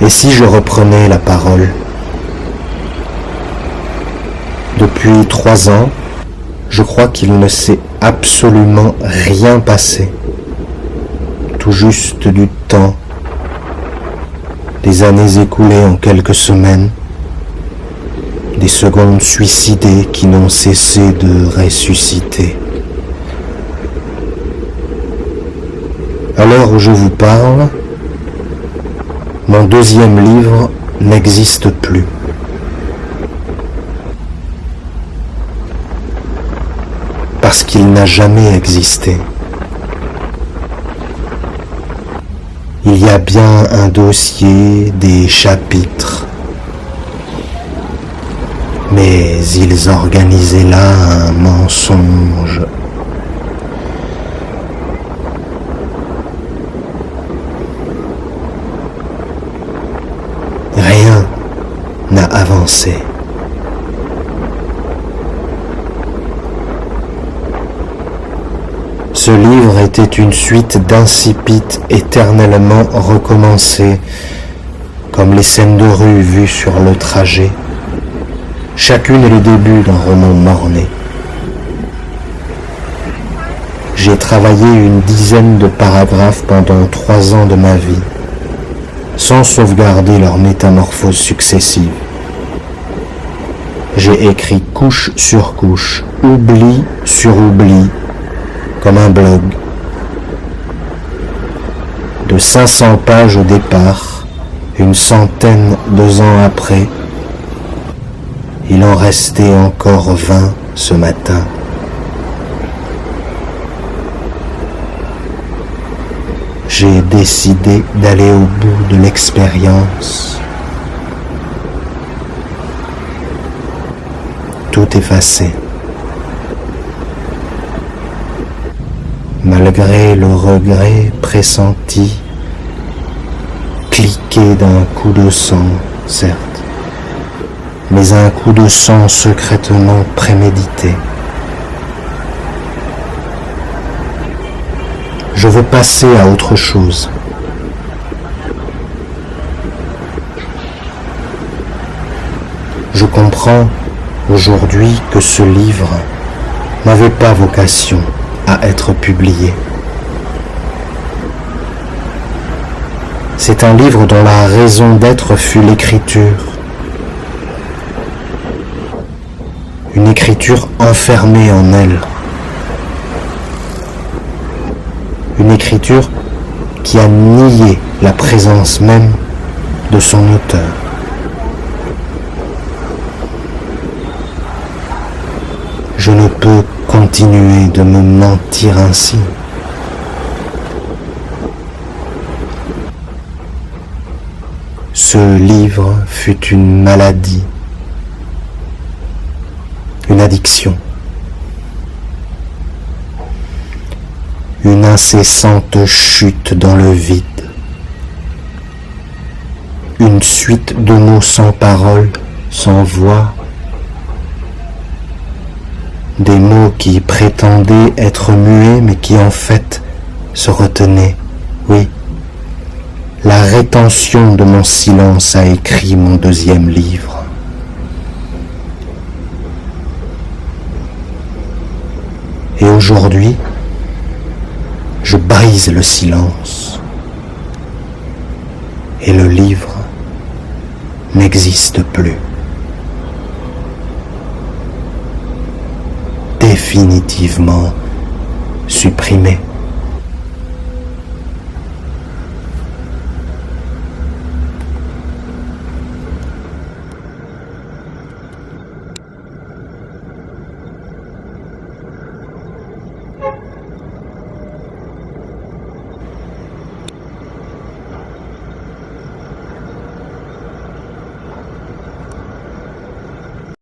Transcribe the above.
Et si je reprenais la parole? Depuis 3 ans, je crois qu'il ne s'est absolument rien passé. Tout juste du temps, des années écoulées en quelques semaines, des secondes suicidées qui n'ont cessé de ressusciter. À l'heure où je vous parle, mon 2e livre n'existe plus. Parce qu'il n'a jamais existé. Il y a bien un dossier, des chapitres, mais ils organisaient là un mensonge. Rien n'a avancé. Ce livre était une suite d'incipites éternellement recommencés, comme les scènes de rue vues sur le trajet. Chacune est le début d'un roman mort-né. J'ai travaillé une dizaine de paragraphes pendant 3 ans de ma vie, sans sauvegarder leurs métamorphoses successives. J'ai écrit couche sur couche, oubli sur oubli, comme un blog. De 500 pages au départ, une centaine 2 ans après, il en restait encore 20 ce matin. J'ai décidé d'aller au bout de l'expérience. Tout effacé. Malgré le regret pressenti, cliqué d'un coup de sang, certes, mais un coup de sang secrètement prémédité. Je veux passer à autre chose. Je comprends aujourd'hui que ce livre n'avait pas vocation à être publié. C'est un livre dont la raison d'être fut l'écriture. Une écriture enfermée en elle. Une écriture qui a nié la présence même de son auteur. Je ne peux continuer de me mentir ainsi. Ce livre fut une maladie, une addiction, une incessante chute dans le vide, une suite de mots sans parole, sans voix, des mots qui prétendaient être muets mais qui en fait se retenaient. Oui, la rétention de mon silence a écrit mon 2e livre. Et aujourd'hui, je brise le silence. Et le livre n'existe plus. Définitivement supprimé.